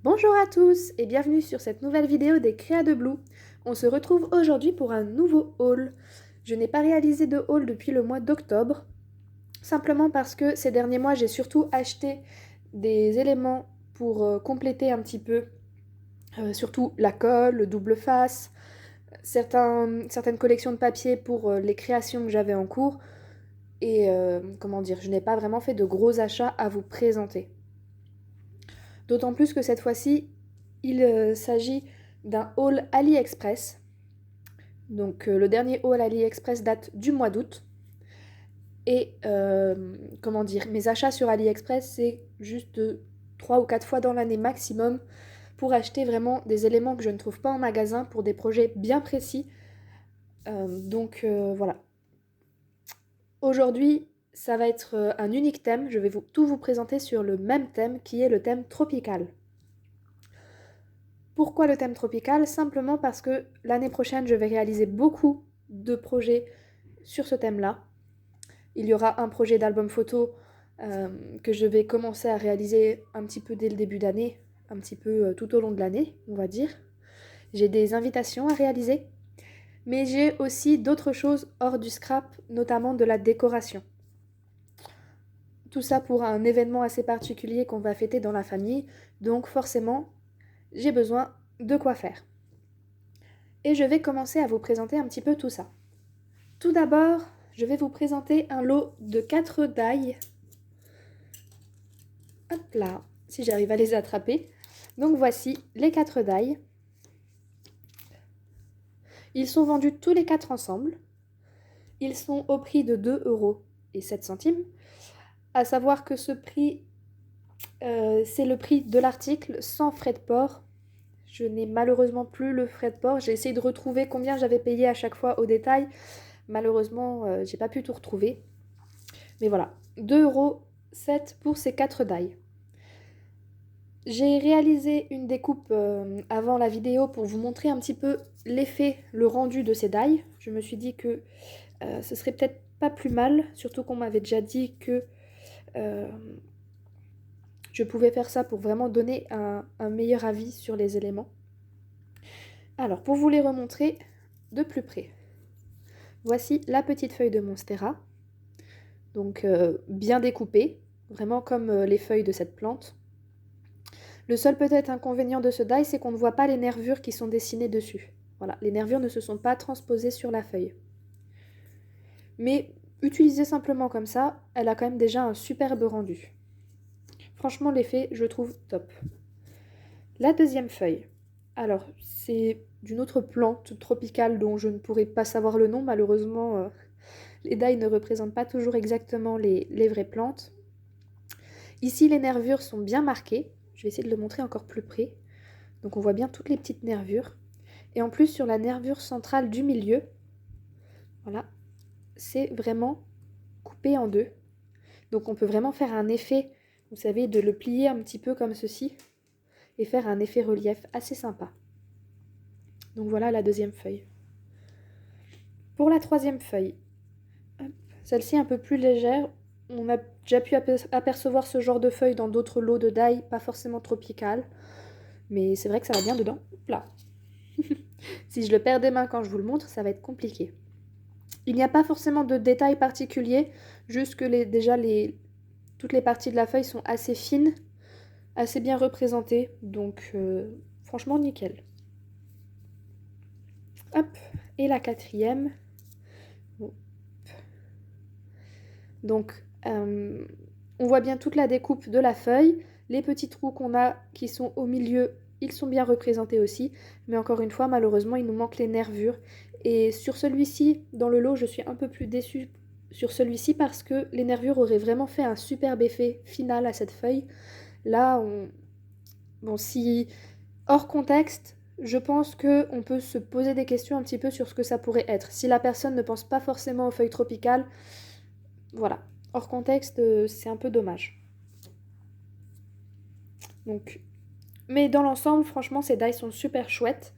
Bonjour à tous et bienvenue sur cette nouvelle vidéo des Créas de Blue. On se retrouve aujourd'hui pour un nouveau haul. Je n'ai pas réalisé de haul depuis le mois d'octobre, simplement parce que ces derniers mois j'ai surtout acheté des éléments pour compléter un petit peu, surtout la colle, le double face, certaines collections de papier pour les créations que j'avais en cours et comment dire, je n'ai pas vraiment fait de gros achats à vous présenter. D'autant plus que cette fois-ci, il s'agit d'un haul AliExpress. Donc le dernier haul AliExpress date du mois d'août. Et comment dire, mes achats sur AliExpress, c'est juste 3 ou 4 fois dans l'année maximum pour acheter vraiment des éléments que je ne trouve pas en magasin pour des projets bien précis. Voilà. Aujourd'hui, ça va être un unique thème. Je vais tout vous présenter sur le même thème qui est le thème tropical. Pourquoi le thème tropical? Simplement parce que l'année prochaine, je vais réaliser beaucoup de projets sur ce thème-là. Il y aura un projet d'album photo que je vais commencer à réaliser un petit peu dès le début d'année, un petit peu tout au long de l'année, on va dire. J'ai des invitations à réaliser, mais j'ai aussi d'autres choses hors du scrap, notamment de la décoration. Tout ça pour un événement assez particulier qu'on va fêter dans la famille, donc forcément, j'ai besoin de quoi faire. Et je vais commencer à vous présenter un petit peu tout ça. Tout d'abord, je vais vous présenter un lot de 4 die. Hop là, si j'arrive à les attraper. Donc voici les 4 die. Ils sont vendus tous les 4 ensemble. Ils sont au prix de 2,07 €. À savoir que ce prix, c'est le prix de l'article sans frais de port. Je n'ai malheureusement plus le frais de port. J'ai essayé de retrouver combien j'avais payé à chaque fois au détail. Malheureusement, j'ai pas pu tout retrouver. Mais voilà, 2,07 € pour ces 4 die. J'ai réalisé une découpe avant la vidéo pour vous montrer un petit peu l'effet, le rendu de ces die. Je me suis dit que ce serait peut-être pas plus mal, surtout qu'on m'avait déjà dit que euh, je pouvais faire ça pour vraiment donner un meilleur avis sur les éléments. Alors, pour vous les remontrer de plus près, voici la petite feuille de Monstera, donc bien découpée, vraiment comme les feuilles de cette plante. Le seul peut-être inconvénient de ce die, c'est qu'on ne voit pas les nervures qui sont dessinées dessus. Voilà, les nervures ne se sont pas transposées sur la feuille. Mais utilisée simplement comme ça, elle a quand même déjà un superbe rendu. Franchement, l'effet, je trouve top. La deuxième feuille. Alors, c'est d'une autre plante tropicale dont je ne pourrais pas savoir le nom. Malheureusement, les die ne représentent pas toujours exactement les vraies plantes. Ici, les nervures sont bien marquées. Je vais essayer de le montrer encore plus près. Donc on voit bien toutes les petites nervures. Et en plus, sur la nervure centrale du milieu, voilà, c'est vraiment coupé en deux. Donc on peut vraiment faire un effet, vous savez, de le plier un petit peu comme ceci et faire un effet relief assez sympa. Donc voilà la deuxième feuille. Pour la troisième feuille, celle-ci un peu plus légère, on a déjà pu apercevoir ce genre de feuille dans d'autres lots de die, pas forcément tropicales, mais c'est vrai que ça va bien dedans. Hop là. Si je le perds des mains quand je vous le montre, ça va être compliqué. Il n'y a pas forcément de détails particuliers, juste que toutes les parties de la feuille sont assez fines, assez bien représentées, donc franchement nickel. Hop, et la quatrième. Hop. Donc on voit bien toute la découpe de la feuille, les petits trous qu'on a qui sont au milieu, ils sont bien représentés aussi, mais encore une fois, malheureusement, il nous manque les nervures. Et sur celui-ci, dans le lot, je suis un peu plus déçue sur celui-ci parce que les nervures auraient vraiment fait un superbe effet final à cette feuille. Là, bon, si hors contexte, je pense qu'on peut se poser des questions un petit peu sur ce que ça pourrait être. Si la personne ne pense pas forcément aux feuilles tropicales, voilà. Hors contexte, c'est un peu dommage. Donc, mais dans l'ensemble, franchement, ces dies sont super chouettes.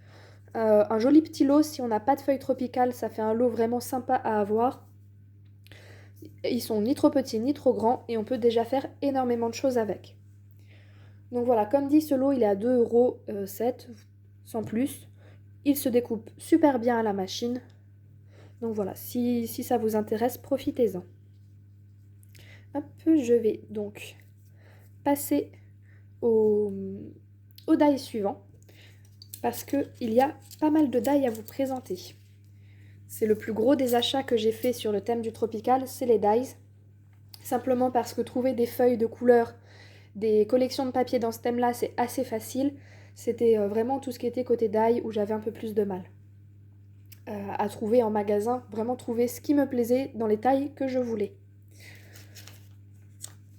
Un joli petit lot, si on n'a pas de feuilles tropicales, ça fait un lot vraiment sympa à avoir. Ils sont ni trop petits ni trop grands et on peut déjà faire énormément de choses avec. Donc voilà, comme dit, ce lot il est à 2,07 € sans plus. Il se découpe super bien à la machine. Donc voilà, si ça vous intéresse, profitez-en. Hop, je vais donc passer au die suivant parce qu'il y a pas mal de die à vous présenter. C'est le plus gros des achats que j'ai fait sur le thème du tropical, c'est les dies. Simplement parce que trouver des feuilles de couleurs, des collections de papier dans ce thème-là, c'est assez facile. C'était vraiment tout ce qui était côté die où j'avais un peu plus de mal à trouver en magasin, vraiment trouver ce qui me plaisait dans les tailles que je voulais.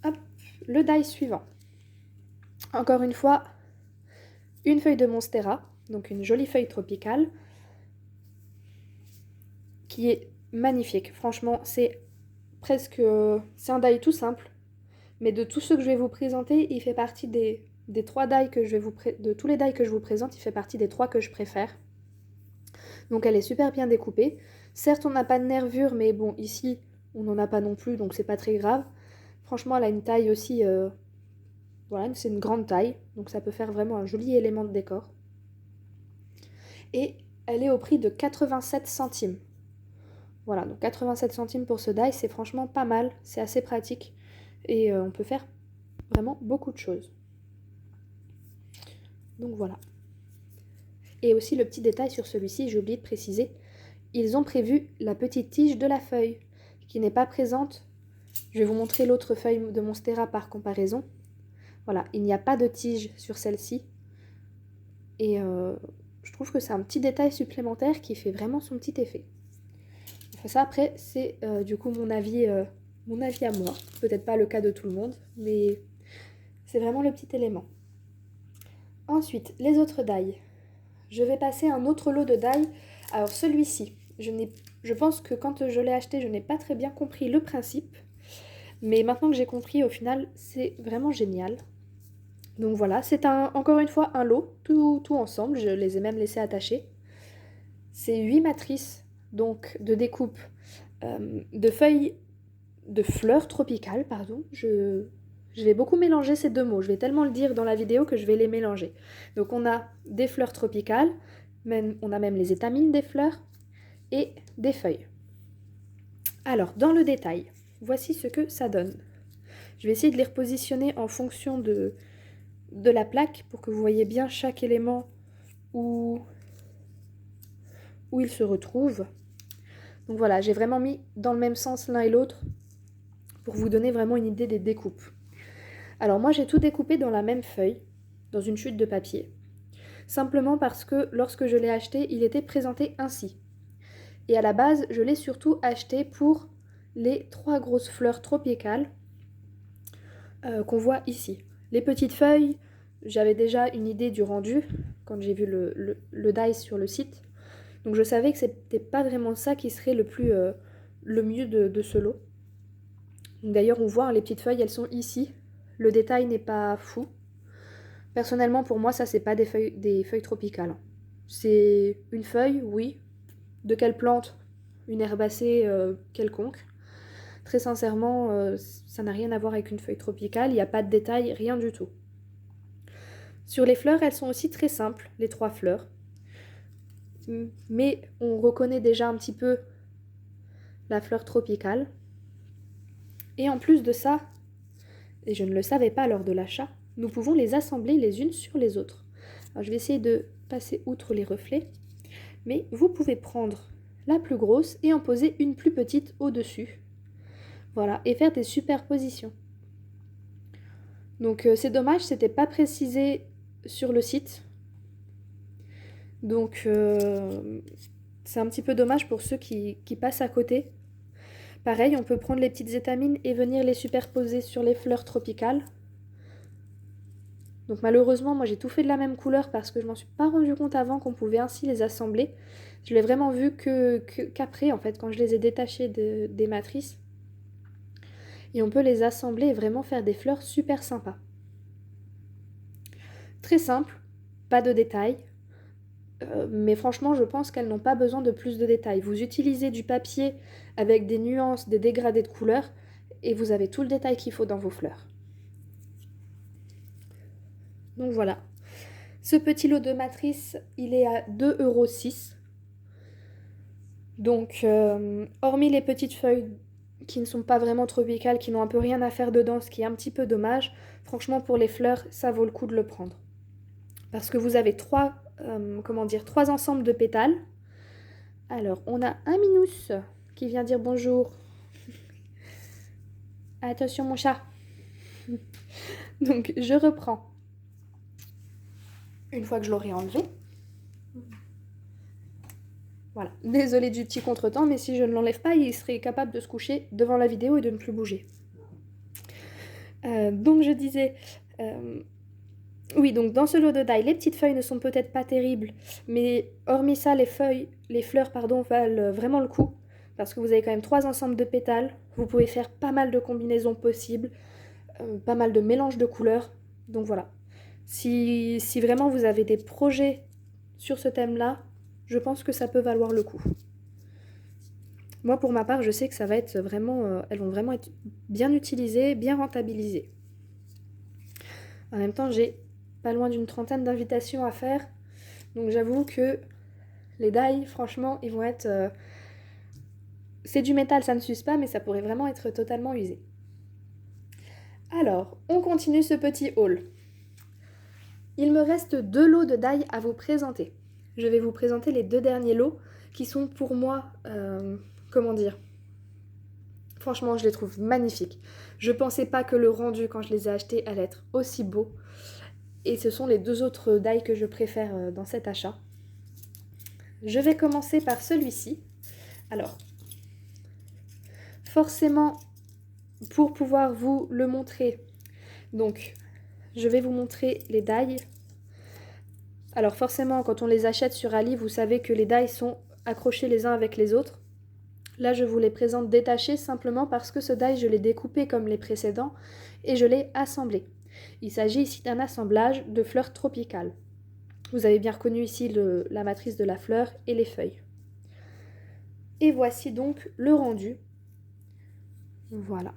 Hop, le die suivant. Encore une fois, une feuille de Monstera, donc une jolie feuille tropicale, qui est magnifique. Franchement, c'est un die tout simple, mais de tous ceux que je vais vous présenter, il fait partie des 3 die que je vais de tous les die que je vous présente, il fait partie des 3 que je préfère. Donc elle est super bien découpée. Certes, on n'a pas de nervure, mais bon, ici, on n'en a pas non plus, donc c'est pas très grave. Franchement, elle a une taille aussi... voilà, c'est une grande taille, donc ça peut faire vraiment un joli élément de décor. Et elle est au prix de 87 centimes. Voilà, donc 87 centimes pour ce die, c'est franchement pas mal, c'est assez pratique. Et on peut faire vraiment beaucoup de choses. Donc voilà. Et aussi le petit détail sur celui-ci, j'ai oublié de préciser, ils ont prévu la petite tige de la feuille, qui n'est pas présente. Je vais vous montrer l'autre feuille de Monstera par comparaison. Voilà, il n'y a pas de tige sur celle-ci. Et je trouve que c'est un petit détail supplémentaire qui fait vraiment son petit effet. Enfin, ça après, c'est du coup mon avis à moi. Peut-être pas le cas de tout le monde, mais c'est vraiment le petit élément. Ensuite, les autres die. Je vais passer un autre lot de die. Alors celui-ci, je pense que quand je l'ai acheté, je n'ai pas très bien compris le principe. Mais maintenant que j'ai compris, au final, c'est vraiment génial. Donc voilà, c'est encore une fois un lot, tout ensemble. Je les ai même laissés attachés. C'est 8 matrices donc de découpe de feuilles de fleurs tropicales, pardon. Je vais beaucoup mélanger ces deux mots. Je vais tellement le dire dans la vidéo que je vais les mélanger. Donc on a des fleurs tropicales, on a même les étamines des fleurs et des feuilles. Alors, dans le détail, voici ce que ça donne. Je vais essayer de les repositionner en fonction de la plaque pour que vous voyez bien chaque élément où il se retrouve. Donc voilà, j'ai vraiment mis dans le même sens l'un et l'autre pour vous donner vraiment une idée des découpes. Alors moi j'ai tout découpé dans la même feuille, dans une chute de papier, simplement parce que lorsque je l'ai acheté, il était présenté ainsi. Et à la base, je l'ai surtout acheté pour les 3 grosses fleurs tropicales qu'on voit ici. Les petites feuilles, j'avais déjà une idée du rendu quand j'ai vu le die sur le site. Donc je savais que c'était pas vraiment ça qui serait le mieux de ce lot. D'ailleurs on voit les petites feuilles, elles sont ici. Le détail n'est pas fou. Personnellement pour moi ça c'est pas des feuilles tropicales. C'est une feuille, oui. De quelle plante? Une herbacée quelconque. Très sincèrement, ça n'a rien à voir avec une feuille tropicale, il n'y a pas de détail, rien du tout. Sur les fleurs, elles sont aussi très simples, les 3 fleurs. Mais on reconnaît déjà un petit peu la fleur tropicale. Et en plus de ça, et je ne le savais pas lors de l'achat, nous pouvons les assembler les unes sur les autres. Alors je vais essayer de passer outre les reflets, mais vous pouvez prendre la plus grosse et en poser une plus petite au-dessus. Voilà, et faire des superpositions. Donc c'est dommage, c'était pas précisé sur le site. Donc c'est un petit peu dommage pour ceux qui passent à côté. Pareil, on peut prendre les petites étamines et venir les superposer sur les fleurs tropicales. Donc malheureusement, moi j'ai tout fait de la même couleur parce que je m'en suis pas rendu compte avant qu'on pouvait ainsi les assembler. Je l'ai vraiment vu qu'après, en fait, quand je les ai détachées des matrices. Et on peut les assembler et vraiment faire des fleurs super sympas. Très simple, pas de détails. Mais franchement, je pense qu'elles n'ont pas besoin de plus de détails. Vous utilisez du papier avec des nuances, des dégradés de couleurs, et vous avez tout le détail qu'il faut dans vos fleurs. Donc voilà. Ce petit lot de matrice, il est à 2,06 €. Donc, hormis les petites feuilles qui ne sont pas vraiment tropicales, qui n'ont un peu rien à faire dedans, ce qui est un petit peu dommage, franchement, pour les fleurs, ça vaut le coup de le prendre. Parce que vous avez trois ensembles de pétales. Alors, on a un Minous qui vient dire bonjour. Attention, mon chat. Donc, je reprends. Une fois que je l'aurai enlevé. Voilà. Désolée du petit contretemps, mais si je ne l'enlève pas, il serait capable de se coucher devant la vidéo et de ne plus bouger. Donc, je disais... oui, donc dans ce lot de die, les petites feuilles ne sont peut-être pas terribles, mais hormis ça, les fleurs, pardon, valent vraiment le coup, parce que vous avez quand même 3 ensembles de pétales, vous pouvez faire pas mal de combinaisons possibles, pas mal de mélanges de couleurs, donc voilà. Si vraiment vous avez des projets sur ce thème-là, je pense que ça peut valoir le coup. Moi, pour ma part, je sais que ça va être vraiment, elles vont vraiment être bien utilisées, bien rentabilisées. En même temps, j'ai pas loin d'une trentaine d'invitations à faire, donc j'avoue que les die, franchement, ils vont être... c'est du métal, ça ne s'use pas, mais ça pourrait vraiment être totalement usé. Alors, on continue ce petit haul. Il me reste 2 lots de die à vous présenter. Je vais vous présenter les 2 derniers lots qui sont pour moi, comment dire, franchement, je les trouve magnifiques. Je pensais pas que le rendu, quand je les ai achetés, allait être aussi beau. Et ce sont les 2 autres die que je préfère dans cet achat. Je vais commencer par celui-ci. Alors, forcément, pour pouvoir vous le montrer, donc je vais vous montrer les die. Alors forcément, quand on les achète sur Ali, vous savez que les die sont accrochés les uns avec les autres. Là, je vous les présente détachés simplement parce que ce die, je l'ai découpé comme les précédents et je l'ai assemblé. Il s'agit ici d'un assemblage de fleurs tropicales. Vous avez bien reconnu ici la matrice de la fleur et les feuilles. Et voici donc le rendu. Voilà.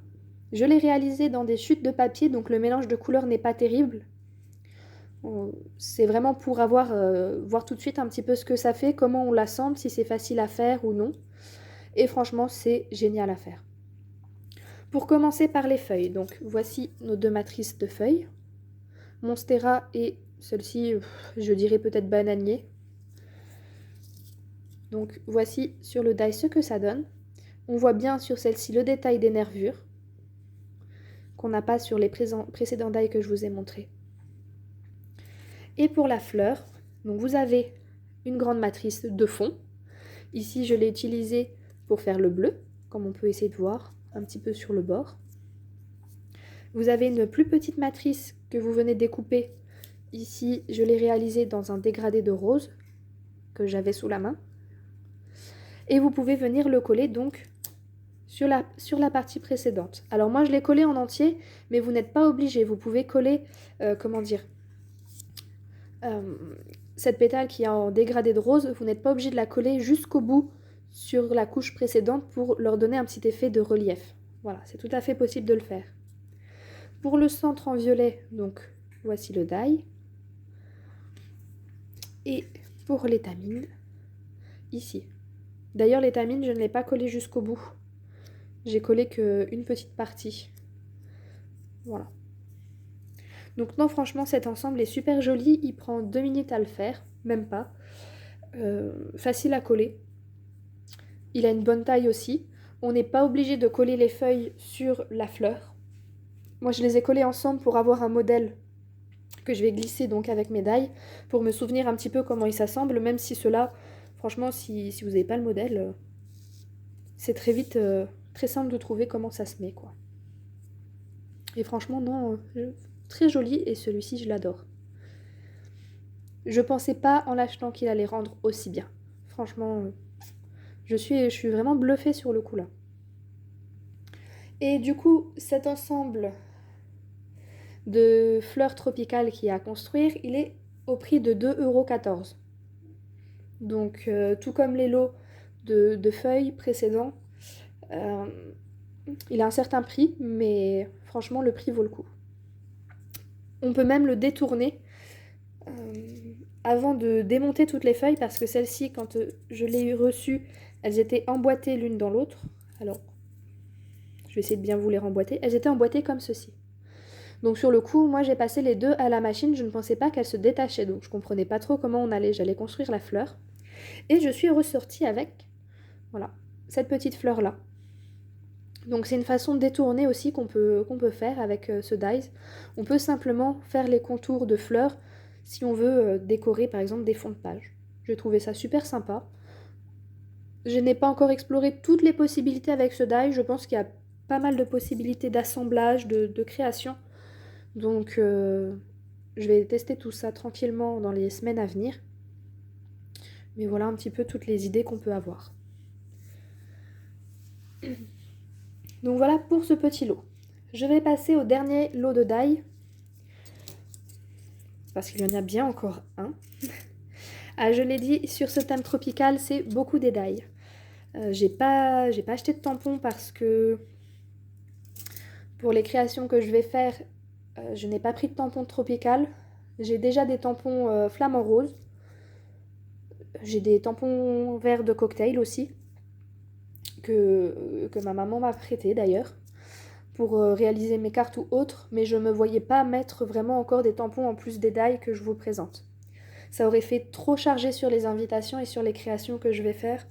Je l'ai réalisé dans des chutes de papier, donc le mélange de couleurs n'est pas terrible. C'est vraiment pour voir tout de suite un petit peu ce que ça fait, comment on l'assemble, si c'est facile à faire ou non. Et franchement, c'est génial à faire. Pour commencer par les feuilles, donc voici nos 2 matrices de feuilles. Monstera et celle-ci, je dirais peut-être bananier. Donc voici sur le die ce que ça donne. On voit bien sur celle-ci le détail des nervures, qu'on n'a pas sur les précédents die que je vous ai montrés. Et pour la fleur, donc vous avez une grande matrice de fond. Ici, je l'ai utilisée pour faire le bleu, comme on peut essayer de voir un petit peu sur le bord. Vous avez une plus petite matrice que vous venez découper. Ici, je l'ai réalisée dans un dégradé de rose que j'avais sous la main. Et vous pouvez venir le coller donc sur la partie précédente. Alors moi, je l'ai collé en entier, mais vous n'êtes pas obligé. Vous pouvez coller, cette pétale qui est en dégradé de rose, vous n'êtes pas obligé de la coller jusqu'au bout sur la couche précédente pour leur donner un petit effet de relief. Voilà, c'est tout à fait possible de le faire. Pour le centre en violet, donc voici le die. Et pour l'étamine, ici. D'ailleurs, l'étamine, je ne l'ai pas collé jusqu'au bout. J'ai collé qu'une petite partie. Voilà. Donc non, franchement, cet ensemble est super joli. Il prend 2 minutes à le faire, même pas. Facile à coller. Il a une bonne taille aussi. On n'est pas obligé de coller les feuilles sur la fleur. Moi, je les ai collées ensemble pour avoir un modèle que je vais glisser donc avec mes die pour me souvenir un petit peu comment ils s'assemblent, même si cela, franchement, si vous n'avez pas le modèle, c'est très vite, très simple de trouver comment ça se met, quoi. Et franchement, non, très joli, et celui-ci, je l'adore. Je pensais pas en l'achetant qu'il allait rendre aussi bien. Franchement, je suis vraiment bluffée sur le coup là. Et du coup, cet ensemble de fleurs tropicales qu'il y a à construire, il est au prix de 2,14 €. Donc, tout comme les lots de feuilles précédents, il a un certain prix, mais franchement, le prix vaut le coup. On peut même le détourner avant de démonter toutes les feuilles parce que celles-ci, quand je les ai reçues, elles étaient emboîtées l'une dans l'autre. Alors, je vais essayer de bien vous les remboîter. Elles étaient emboîtées comme ceci. Donc sur le coup, moi j'ai passé les deux à la machine, je ne pensais pas qu'elles se détachaient, donc je comprenais pas trop comment j'allais construire la fleur. Et je suis ressortie avec, voilà, cette petite fleur-là. Donc c'est une façon détournée aussi qu'on peut faire avec ce dies. On peut simplement faire les contours de fleurs si on veut décorer par exemple des fonds de page. J'ai trouvé ça super sympa. Je n'ai pas encore exploré toutes les possibilités avec ce die, je pense qu'il y a pas mal de possibilités d'assemblage, de création. Donc je vais tester tout ça tranquillement dans les semaines à venir. Mais voilà un petit peu toutes les idées qu'on peut avoir. Donc voilà pour ce petit lot. Je vais passer au dernier lot de die. Parce qu'il y en a bien encore un. Ah, je l'ai dit, sur ce thème tropical, c'est beaucoup des die. J'ai pas acheté de tampons parce que pour les créations que je vais faire, je n'ai pas pris de tampons tropical. J'ai déjà des tampons flamant rose. J'ai des tampons verts de cocktail aussi. Que ma maman m'a prêté d'ailleurs. Pour réaliser mes cartes ou autres. Mais je ne me voyais pas mettre vraiment encore des tampons en plus des die que je vous présente. Ça aurait fait trop chargé sur les invitations et sur les créations que je vais faire.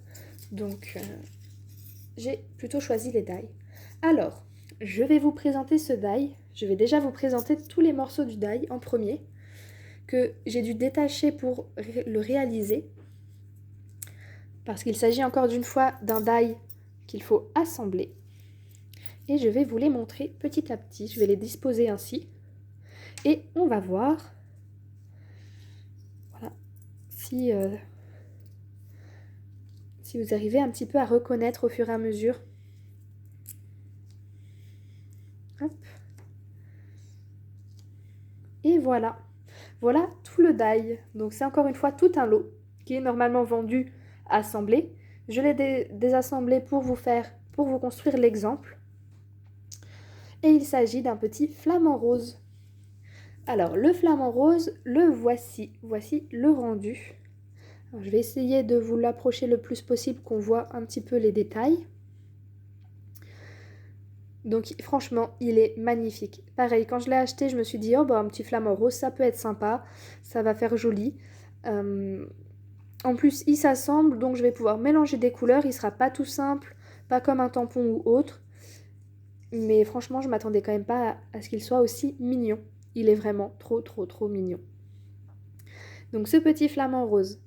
Donc, j'ai plutôt choisi les die. Alors, je vais vous présenter ce die. Je vais déjà vous présenter tous les morceaux du die en premier, que j'ai dû détacher pour le réaliser. Parce qu'il s'agit encore d'une fois d'un die qu'il faut assembler. Et je vais vous les montrer petit à petit. Je vais les disposer ainsi. Et on va voir voilà, si vous arrivez un petit peu à reconnaître au fur et à mesure. Hop. Et voilà. Voilà tout le die. Donc c'est encore une fois tout un lot qui est normalement vendu assemblé. Je l'ai désassemblé pour vous construire l'exemple. Et il s'agit d'un petit flamant rose. Alors le flamant rose, le voici. Voici le rendu. Alors, je vais essayer de vous l'approcher le plus possible qu'on voit un petit peu les détails. Donc franchement, il est magnifique. Pareil, quand je l'ai acheté, je me suis dit, oh bah un petit flamant rose, ça peut être sympa, ça va faire joli. En plus, il s'assemble, donc je vais pouvoir mélanger des couleurs. Il sera pas tout simple, pas comme un tampon ou autre. Mais franchement, je m'attendais quand même pas à ce qu'il soit aussi mignon. Il est vraiment trop, trop, trop mignon. Donc ce petit flamant rose,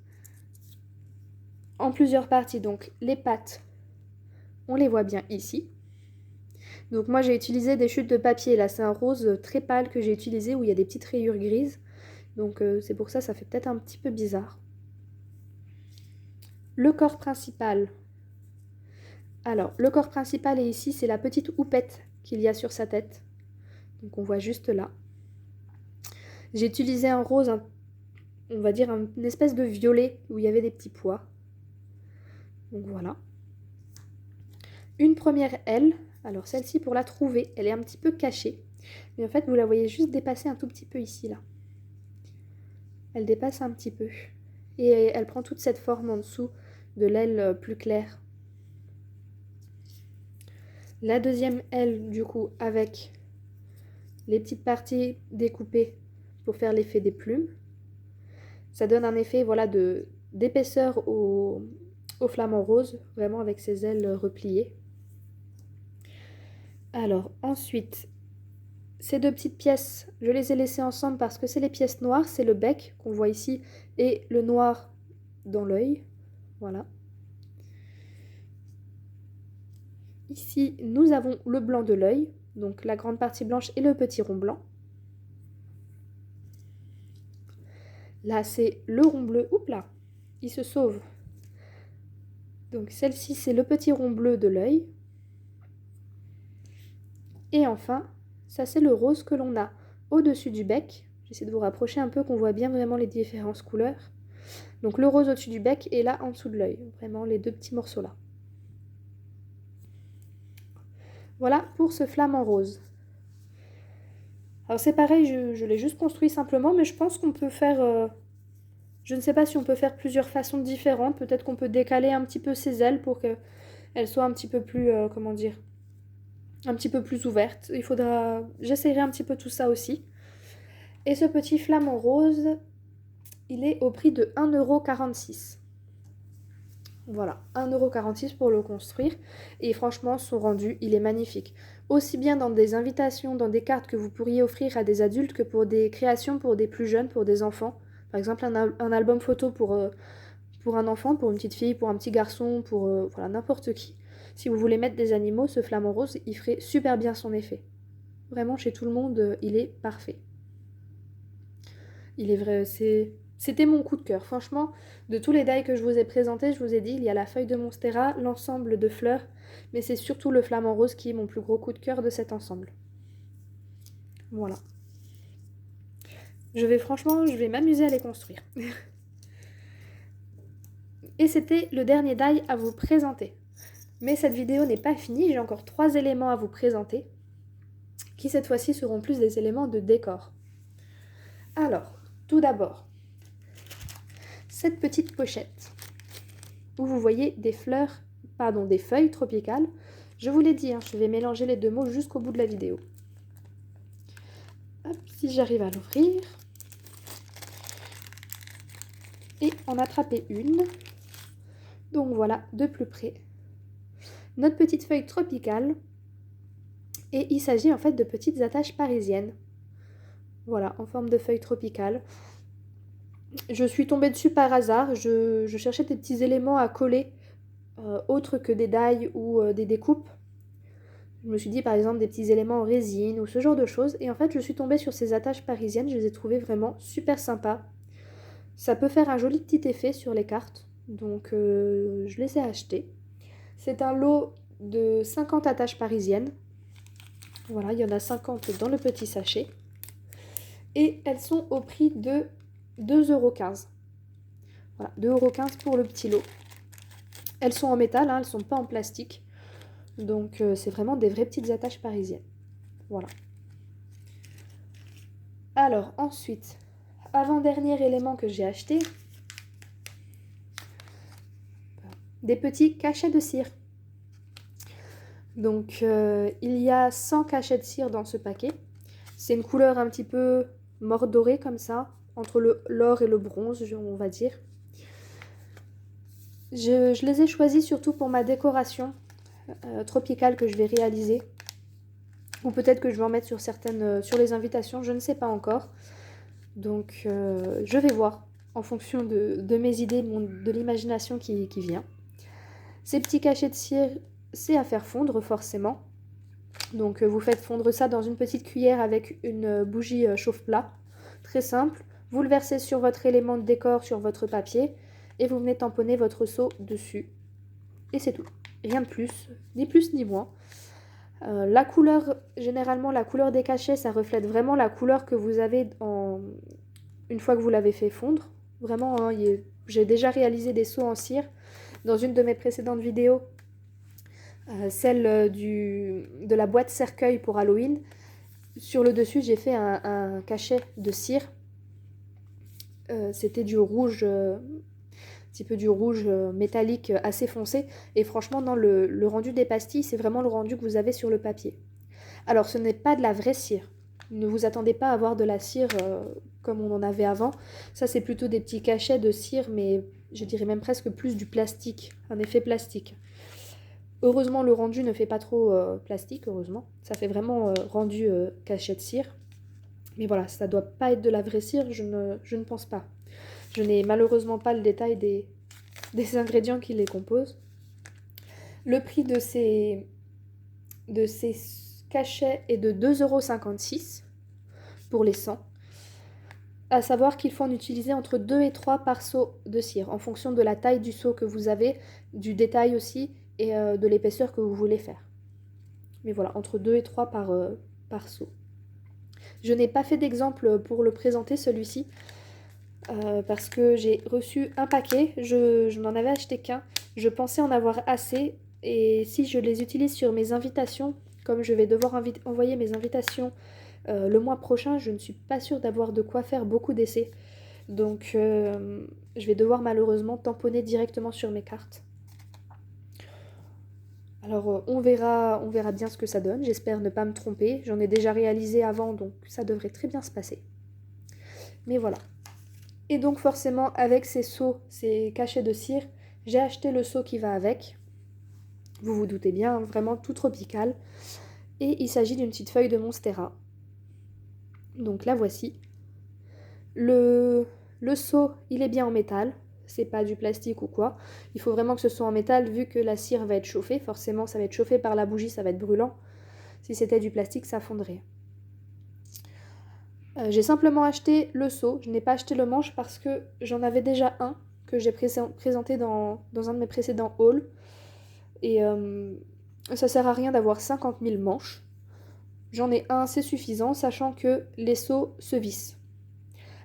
en plusieurs parties, donc les pattes, on les voit bien ici. Donc moi j'ai utilisé des chutes de papier, là c'est un rose très pâle que j'ai utilisé où il y a des petites rayures grises. Donc c'est pour ça, ça fait peut-être un petit peu bizarre. Le corps principal. Alors le corps principal est ici, c'est la petite houppette qu'il y a sur sa tête. Donc on voit juste là. J'ai utilisé un rose, on va dire une espèce de violet où il y avait des petits pois. Donc voilà. Une première aile. Alors celle-ci, pour la trouver, elle est un petit peu cachée. Mais en fait, vous la voyez juste dépasser un tout petit peu ici, là. Elle dépasse un petit peu. Et elle prend toute cette forme en dessous de l'aile plus claire. La deuxième aile, du coup, avec les petites parties découpées pour faire l'effet des plumes. Ça donne un effet, voilà, d'épaisseur au flamant rose, vraiment avec ses ailes repliées. Alors, ensuite, ces deux petites pièces, je les ai laissées ensemble parce que c'est les pièces noires, c'est le bec qu'on voit ici et le noir dans l'œil. Voilà. Ici, nous avons le blanc de l'œil, donc la grande partie blanche et le petit rond blanc. Là, c'est le rond bleu. Oups là, il se sauve. Donc celle-ci, c'est le petit rond bleu de l'œil. Et enfin, ça c'est le rose que l'on a au-dessus du bec. J'essaie de vous rapprocher un peu, qu'on voit bien vraiment les différentes couleurs. Donc le rose au-dessus du bec et là en dessous de l'œil. Vraiment les deux petits morceaux là. Voilà pour ce flamant rose. Alors c'est pareil, je l'ai juste construit simplement, mais je pense qu'on peut faire... je ne sais pas si on peut faire plusieurs façons différentes. Peut-être qu'on peut décaler un petit peu ses ailes pour qu'elles soient un petit peu plus... comment dire? Un petit peu plus ouvertes. Il faudra... J'essaierai un petit peu tout ça aussi. Et ce petit flamant rose, il est au prix de 1,46 €. Voilà, 1,46 € pour le construire. Et franchement, son rendu, il est magnifique. Aussi bien dans des invitations, dans des cartes que vous pourriez offrir à des adultes que pour des créations pour des plus jeunes, pour des enfants. Par exemple, un album photo pour un enfant, pour une petite fille, pour un petit garçon, pour voilà, n'importe qui. Si vous voulez mettre des animaux, ce flamant rose, il ferait super bien son effet. Vraiment, chez tout le monde, il est parfait. Il est vrai, c'était mon coup de cœur. Franchement, de tous les die que je vous ai présentés, je vous ai dit, il y a la feuille de Monstera, l'ensemble de fleurs, mais c'est surtout le flamant rose qui est mon plus gros coup de cœur de cet ensemble. Voilà. Franchement, je vais m'amuser à les construire. Et c'était le dernier die à vous présenter. Mais cette vidéo n'est pas finie, j'ai encore 3 éléments à vous présenter, qui cette fois-ci seront plus des éléments de décor. Alors, tout d'abord, cette petite pochette, où vous voyez des feuilles tropicales. Je vous l'ai dit, je vais mélanger les deux mots jusqu'au bout de la vidéo. Hop, si j'arrive à l'ouvrir. Et en attraper une. Donc voilà, de plus près. Notre petite feuille tropicale. Et il s'agit en fait de petites attaches parisiennes. Voilà, en forme de feuille tropicale. Je suis tombée dessus par hasard. Je cherchais des petits éléments à coller, autres que des die ou des découpes. Je me suis dit par exemple des petits éléments en résine ou ce genre de choses. Et en fait, je suis tombée sur ces attaches parisiennes. Je les ai trouvées vraiment super sympas. Ça peut faire un joli petit effet sur les cartes. Donc je les ai achetées. C'est un lot de 50 attaches parisiennes. Voilà, il y en a 50 dans le petit sachet. Et elles sont au prix de 2,15 €. Voilà, 2,15 € pour le petit lot. Elles sont en métal, elles ne sont pas en plastique. Donc c'est vraiment des vraies petites attaches parisiennes. Voilà. Alors ensuite, avant-dernier élément que j'ai acheté, des petits cachets de cire. Donc il y a 100 cachets de cire dans ce paquet. C'est une couleur un petit peu mordorée comme ça, entre l'or et le bronze, on va dire. Je les ai choisis surtout pour ma décoration tropicale que je vais réaliser. Ou peut-être que je vais en mettre sur les invitations, je ne sais pas encore. Donc je vais voir en fonction de mes idées, de l'imagination qui vient. Ces petits cachets de cire, c'est à faire fondre forcément. Donc vous faites fondre ça dans une petite cuillère avec une bougie chauffe-plat. Très simple. Vous le versez sur votre élément de décor, sur votre papier. Et vous venez tamponner votre seau dessus. Et c'est tout. Rien de plus, ni plus ni moins. La couleur, généralement la couleur des cachets, ça reflète vraiment la couleur que vous avez une fois que vous l'avez fait fondre. Vraiment, j'ai déjà réalisé des seaux en cire. Dans une de mes précédentes vidéos, celle de la boîte cercueil pour Halloween, sur le dessus j'ai fait un cachet de cire. C'était du rouge, un petit peu du rouge métallique assez foncé. Et franchement, dans le rendu des pastilles, c'est vraiment le rendu que vous avez sur le papier. Alors, ce n'est pas de la vraie cire. Ne vous attendez pas à avoir de la cire comme on en avait avant. Ça, c'est plutôt des petits cachets de cire, mais je dirais même presque plus du plastique, un effet plastique. Heureusement, le rendu ne fait pas trop plastique, heureusement. Ça fait vraiment rendu cachet de cire. Mais voilà, ça ne doit pas être de la vraie cire, je ne pense pas. Je n'ai malheureusement pas le détail des ingrédients qui les composent. Le prix de ces cachets est de 2,56 € pour les 100. À savoir qu'il faut en utiliser entre 2 et 3 par seau de cire, en fonction de la taille du seau que vous avez, du détail aussi, et de l'épaisseur que vous voulez faire. Mais voilà, entre 2 et 3 par seau. Je n'ai pas fait d'exemple pour le présenter, celui-ci, parce que j'ai reçu un paquet, je n'en avais acheté qu'un. Je pensais en avoir assez, et si je les utilise sur mes invitations, comme je vais devoir envoyer mes invitations Le mois prochain, je ne suis pas sûre d'avoir de quoi faire beaucoup d'essais. Donc je vais devoir malheureusement tamponner directement sur mes cartes. Alors on verra bien ce que ça donne. J'espère ne pas me tromper. J'en ai déjà réalisé avant, donc ça devrait très bien se passer. Mais voilà. Et donc forcément, avec ces seaux, ces cachets de cire, j'ai acheté le seau qui va avec. Vous vous doutez bien, hein, vraiment tout tropical. Et il s'agit d'une petite feuille de Monstera. Donc la voici. Le seau, il est bien en métal. C'est pas du plastique ou quoi. Il faut vraiment que ce soit en métal vu que la cire va être chauffée. Forcément, ça va être chauffé par la bougie, ça va être brûlant. Si c'était du plastique, ça fondrait. J'ai simplement acheté le seau. Je n'ai pas acheté le manche parce que j'en avais déjà un que j'ai présenté dans un de mes précédents hauls. Et ça sert à rien d'avoir 50 000 manches. J'en ai un, c'est suffisant, sachant que les seaux se vissent.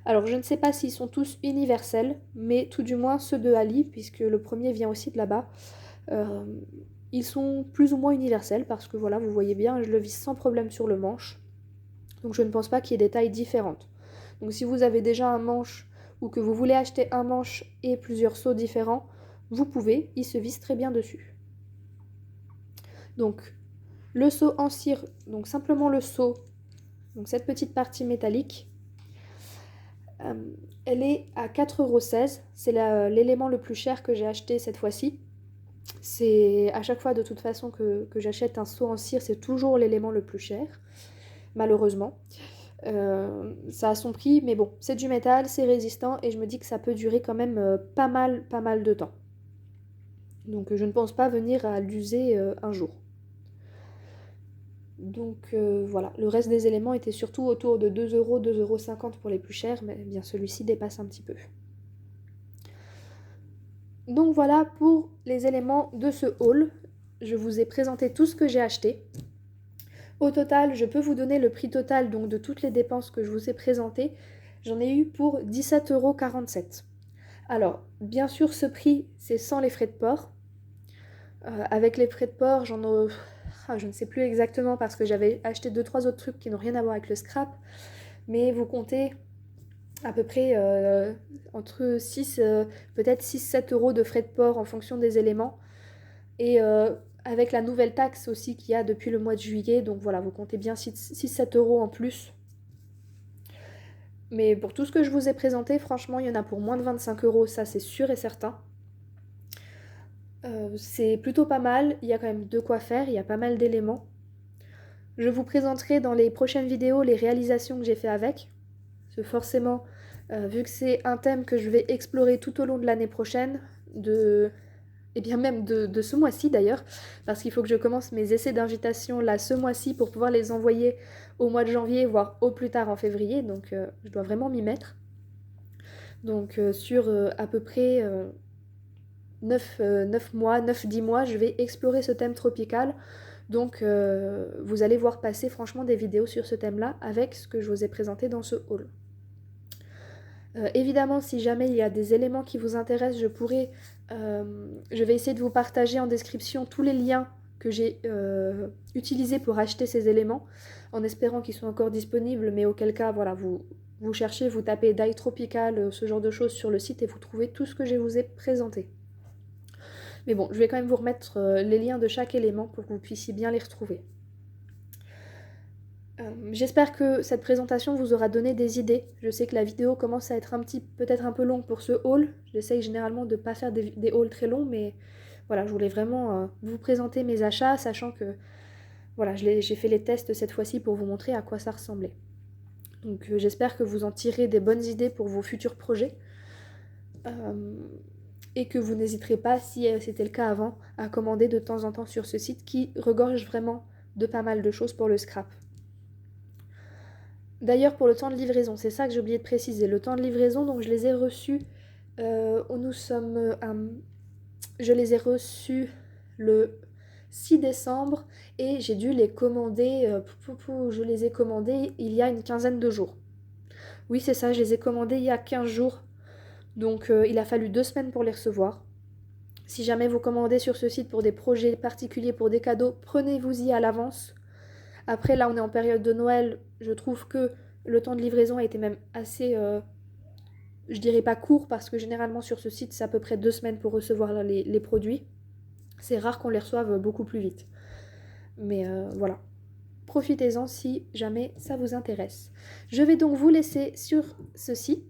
Alors je ne sais pas s'ils sont tous universels, mais tout du moins ceux de Ali, puisque le premier vient aussi de là-bas, ils sont plus ou moins universels, parce que voilà, vous voyez bien, je le visse sans problème sur le manche. Donc je ne pense pas qu'il y ait des tailles différentes. Donc si vous avez déjà un manche, ou que vous voulez acheter un manche et plusieurs seaux différents, vous pouvez, ils se vissent très bien dessus. Donc le seau en cire, donc simplement le seau, donc cette petite partie métallique, elle est à 4,16 €. C'est l'élément le plus cher que j'ai acheté cette fois-ci. C'est à chaque fois de toute façon que j'achète un seau en cire, c'est toujours l'élément le plus cher, malheureusement. Ça a son prix, mais bon, c'est du métal, c'est résistant et je me dis que ça peut durer quand même pas mal de temps. Donc je ne pense pas venir à l'user un jour. Donc voilà, le reste des éléments était surtout autour de 2 €, 2,50 € pour les plus chers, mais bien celui-ci dépasse un petit peu. Donc voilà pour les éléments de ce haul. Je vous ai présenté tout ce que j'ai acheté. Au total, je peux vous donner le prix total donc, de toutes les dépenses que je vous ai présentées. J'en ai eu pour 17,47 €. Alors, bien sûr, ce prix, c'est sans les frais de port. Avec les frais de port, je ne sais plus exactement parce que j'avais acheté 2-3 autres trucs qui n'ont rien à voir avec le scrap. Mais vous comptez à peu près entre 6, peut-être 6-7 € de frais de port en fonction des éléments. Et avec la nouvelle taxe aussi qu'il y a depuis le mois de juillet, donc voilà, vous comptez bien 6-7 € en plus. Mais pour tout ce que je vous ai présenté, franchement, il y en a pour moins de 25 €, ça c'est sûr et certain. C'est plutôt pas mal, il y a quand même de quoi faire, il y a pas mal d'éléments. Je vous présenterai dans les prochaines vidéos les réalisations que j'ai fait avec. Parce que forcément, vu que c'est un thème que je vais explorer tout au long de l'année prochaine, et bien même de ce mois-ci d'ailleurs, parce qu'il faut que je commence mes essais d'invitation là ce mois-ci pour pouvoir les envoyer au mois de janvier, voire au plus tard en février, donc je dois vraiment m'y mettre. Donc sur à peu près 9 mois, 9-10 mois, je vais explorer ce thème tropical. Donc vous allez voir passer franchement des vidéos sur ce thème-là avec ce que je vous ai présenté dans ce haul. Évidemment, si jamais il y a des éléments qui vous intéressent, je vais essayer de vous partager en description tous les liens que j'ai utilisés pour acheter ces éléments, en espérant qu'ils soient encore disponibles, mais auquel cas, voilà, vous cherchez, vous tapez dye tropical, ce genre de choses sur le site et vous trouvez tout ce que je vous ai présenté. Mais bon, je vais quand même vous remettre les liens de chaque élément pour que vous puissiez bien les retrouver. J'espère que cette présentation vous aura donné des idées. Je sais que la vidéo commence à être peut-être un peu longue pour ce haul. J'essaye généralement de ne pas faire des hauls très longs, mais voilà, je voulais vraiment vous présenter mes achats, sachant que voilà, j'ai fait les tests cette fois-ci pour vous montrer à quoi ça ressemblait. Donc j'espère que vous en tirez des bonnes idées pour vos futurs projets. Et que vous n'hésiterez pas, si c'était le cas avant, à commander de temps en temps sur ce site qui regorge vraiment de pas mal de choses pour le scrap. D'ailleurs, pour le temps de livraison, c'est ça que j'ai oublié de préciser. Le temps de livraison, donc je les ai reçus. Je les ai reçus le 6 décembre et j'ai dû les commander. Je les ai commandés il y a une quinzaine de jours. Oui, c'est ça, je les ai commandés il y a 15 jours. Donc il a fallu 2 semaines pour les recevoir. Si jamais vous commandez sur ce site pour des projets particuliers, pour des cadeaux, prenez-vous-y à l'avance. Après, là, on est en période de Noël. Je trouve que le temps de livraison a été même assez, je dirais pas court, parce que généralement sur ce site, c'est à peu près 2 semaines pour recevoir les produits. C'est rare qu'on les reçoive beaucoup plus vite. Mais voilà. Profitez-en si jamais ça vous intéresse. Je vais donc vous laisser sur ceci.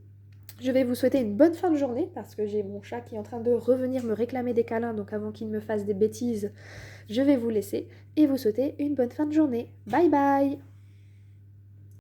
Je vais vous souhaiter une bonne fin de journée parce que j'ai mon chat qui est en train de revenir me réclamer des câlins, donc avant qu'il me fasse des bêtises, je vais vous laisser et vous souhaiter une bonne fin de journée. Bye bye!